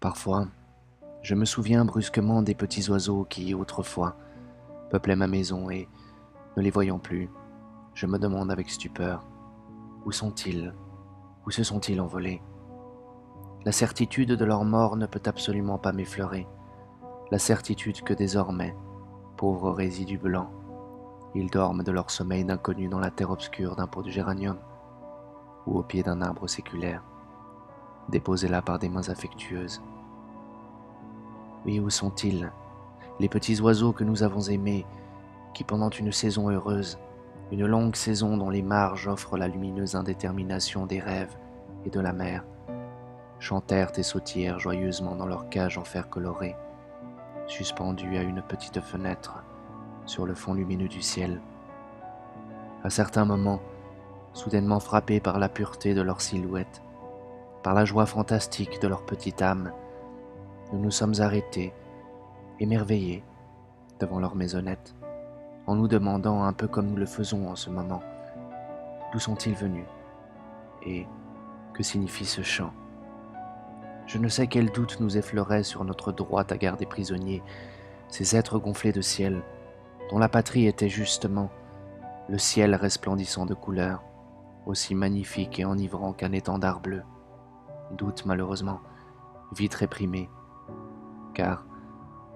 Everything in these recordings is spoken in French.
Parfois, je me souviens brusquement des petits oiseaux qui, autrefois, peuplaient ma maison et, ne les voyant plus, je me demande avec stupeur, où sont-ils? Où se sont-ils envolés? La certitude de leur mort ne peut absolument pas m'effleurer, la certitude que désormais, pauvres résidus blancs, ils dorment de leur sommeil d'inconnu dans la terre obscure d'un pot de géranium ou au pied d'un arbre séculaire, déposé là par des mains affectueuses. Oui, où sont-ils, les petits oiseaux que nous avons aimés, qui pendant une saison heureuse, une longue saison dont les marges offrent la lumineuse indétermination des rêves et de la mer, chantèrent et sautilèrent joyeusement dans leur cage en fer coloré, suspendue à une petite fenêtre sur le fond lumineux du ciel. À certains moments, soudainement frappés par la pureté de leur silhouette, par la joie fantastique de leur petite âme, nous nous sommes arrêtés, émerveillés, devant leur maisonnette, en nous demandant, un peu comme nous le faisons en ce moment, d'où sont-ils venus et que signifie ce chant. Je ne sais quel doute nous effleurait sur notre droite à garder prisonniers ces êtres gonflés de ciel, dont la patrie était justement le ciel resplendissant de couleurs, aussi magnifique et enivrant qu'un étendard bleu. Doute malheureusement, vite réprimé, car,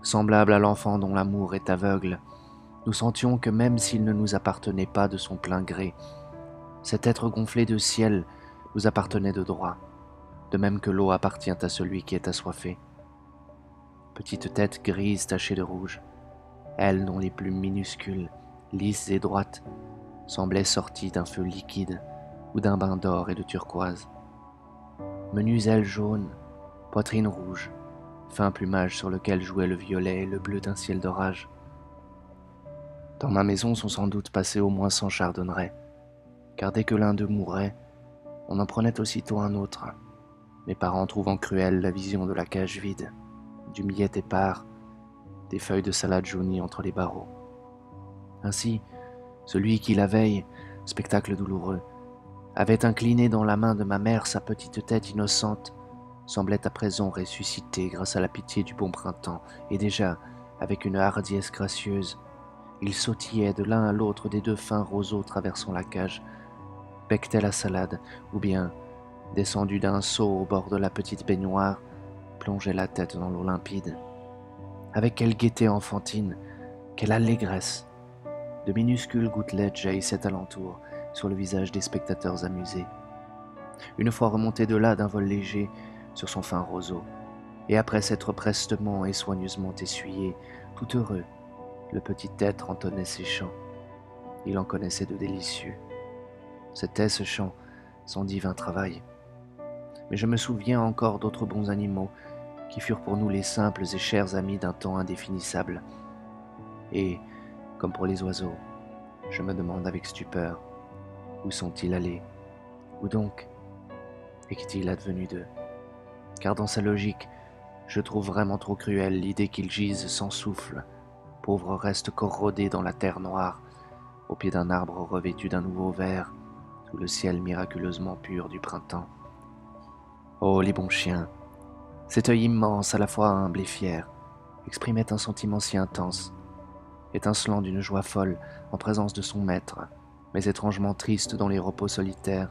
semblable à l'enfant dont l'amour est aveugle, nous sentions que même s'il ne nous appartenait pas de son plein gré, cet être gonflé de ciel nous appartenait de droit, de même que l'eau appartient à celui qui est assoiffé. Petite tête grise tachée de rouge, elle dont les plumes minuscules, lisses et droites, semblaient sorties d'un feu liquide ou d'un bain d'or et de turquoise. Menues ailes jaunes, poitrine rouge, fin plumage sur lequel jouaient le violet et le bleu d'un ciel d'orage. Dans ma maison sont sans doute passés au moins 100 chardonnerets, car dès que l'un d'eux mourait, on en prenait aussitôt un autre, mes parents trouvant cruelle la vision de la cage vide, du millet épars, des feuilles de salade jaunies entre les barreaux. Ainsi, celui qui la veille, spectacle douloureux, avait incliné dans la main de ma mère sa petite tête innocente, semblait à présent ressuscité grâce à la pitié du bon printemps, et déjà, avec une hardiesse gracieuse, il sautillait de l'un à l'autre des deux fins roseaux traversant la cage, becquetait la salade, ou bien, descendu d'un seau au bord de la petite baignoire, plongeait la tête dans l'eau limpide. Avec quelle gaieté enfantine, quelle allégresse! De minuscules gouttelettes jaillissaient alentour, sur le visage des spectateurs amusés. Une fois remonté de là d'un vol léger sur son fin roseau, et après s'être prestement et soigneusement essuyé, tout heureux, le petit être entonnait ses chants. Il en connaissait de délicieux. C'était ce chant, son divin travail. Mais je me souviens encore d'autres bons animaux qui furent pour nous les simples et chers amis d'un temps indéfinissable. Et, comme pour les oiseaux, je me demande avec stupeur, où sont-ils allés? Où donc? Et qu'est-il advenu d'eux? Car dans sa logique, je trouve vraiment trop cruelle l'idée qu'ils gisent sans souffle, pauvres restes corrodés dans la terre noire, au pied d'un arbre revêtu d'un nouveau vert, sous le ciel miraculeusement pur du printemps. Oh, les bons chiens! Cet œil immense, à la fois humble et fier, exprimait un sentiment si intense, étincelant d'une joie folle en présence de son maître, mais étrangement triste dans les repos solitaires,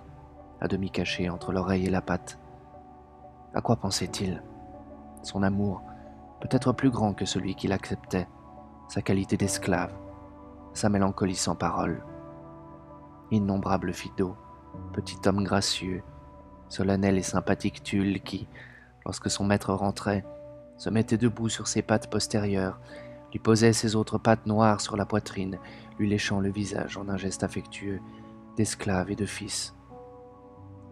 à demi caché entre l'oreille et la patte. À quoi pensait-il? Son amour, peut-être plus grand que celui qu'il acceptait, sa qualité d'esclave, sa mélancolie sans parole. Innombrable Fido, petit homme gracieux, solennel et sympathique Tulle qui, lorsque son maître rentrait, se mettait debout sur ses pattes postérieures, lui posait ses autres pattes noires sur la poitrine, lui léchant le visage en un geste affectueux d'esclave et de fils.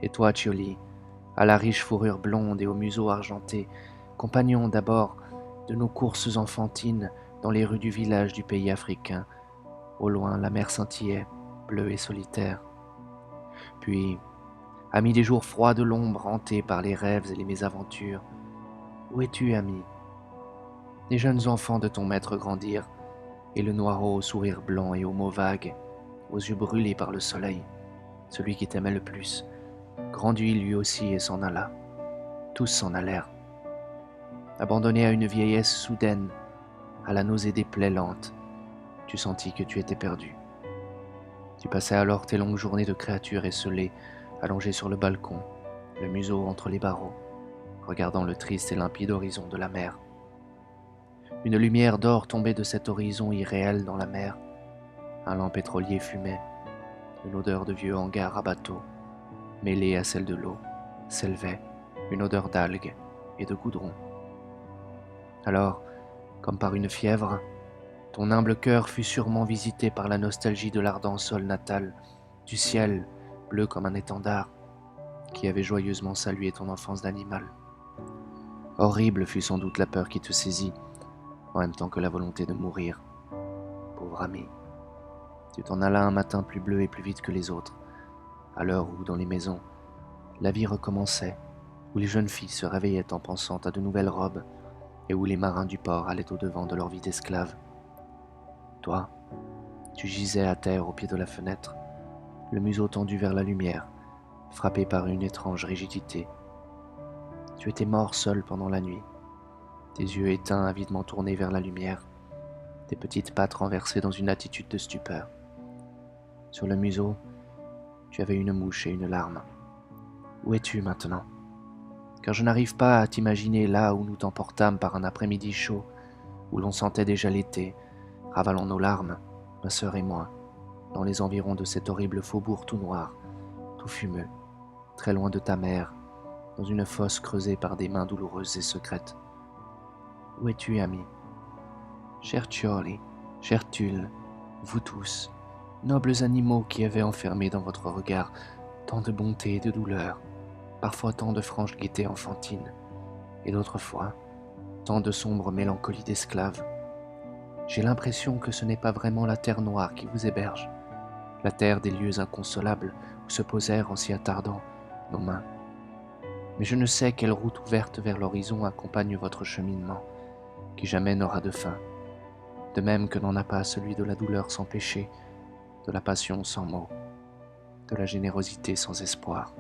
Et toi, Cioli, à la riche fourrure blonde et au museau argenté, compagnon d'abord de nos courses enfantines dans les rues du village du pays africain, au loin la mer scintillait, bleue et solitaire. Puis, ami des jours froids de l'ombre hantés par les rêves et les mésaventures, où es-tu, ami? Les jeunes enfants de ton maître grandirent, et le noirot au sourire blanc et aux mots vagues, aux yeux brûlés par le soleil, celui qui t'aimait le plus, grandit lui aussi et s'en alla. Tous s'en allèrent. abandonné à une vieillesse soudaine, à la nausée des plaies lentes, tu sentis que tu étais perdu. Tu passais alors tes longues journées de créature esselée, allongée sur le balcon, le museau entre les barreaux, regardant le triste et limpide horizon de la mer. Une lumière d'or tombait de cet horizon irréel dans la mer. Un lamp pétrolier fumait. Une odeur de vieux hangar à bateau, mêlée à celle de l'eau, s'élevait, une odeur d'algues et de goudron. Alors, comme par une fièvre, ton humble cœur fut sûrement visité par la nostalgie de l'ardent sol natal, du ciel, bleu comme un étendard, qui avait joyeusement salué ton enfance d'animal. Horrible fut sans doute la peur qui te saisit, en même temps que la volonté de mourir. Pauvre ami, tu t'en allas un matin plus bleu et plus vite que les autres, à l'heure où, dans les maisons, la vie recommençait, où les jeunes filles se réveillaient en pensant à de nouvelles robes, et où les marins du port allaient au-devant de leur vie d'esclaves. Toi, tu gisais à terre au pied de la fenêtre, le museau tendu vers la lumière, frappé par une étrange rigidité. Tu étais mort seul pendant la nuit, tes yeux éteints avidement tournés vers la lumière, tes petites pattes renversées dans une attitude de stupeur. Sur le museau, tu avais une mouche et une larme. Où es-tu maintenant? Car je n'arrive pas à t'imaginer là où nous t'emportâmes par un après-midi chaud, où l'on sentait déjà l'été, ravalant nos larmes, ma sœur et moi, dans les environs de cet horrible faubourg tout noir, tout fumeux, très loin de ta mère, dans une fosse creusée par des mains douloureuses et secrètes. Où es-tu, ami? Cher Charlie, cher Tulle, vous tous, nobles animaux qui avez enfermé dans votre regard tant de bonté et de douleur, parfois tant de franche gaieté enfantine, et d'autres fois, tant de sombre mélancolie d'esclaves. J'ai l'impression que ce n'est pas vraiment la terre noire qui vous héberge, la terre des lieux inconsolables où se posèrent en s'y attardant nos mains. Mais je ne sais quelle route ouverte vers l'horizon accompagne votre cheminement, qui jamais n'aura de fin, de même que n'en a pas celui de la douleur sans péché, de la passion sans mots, de la générosité sans espoir.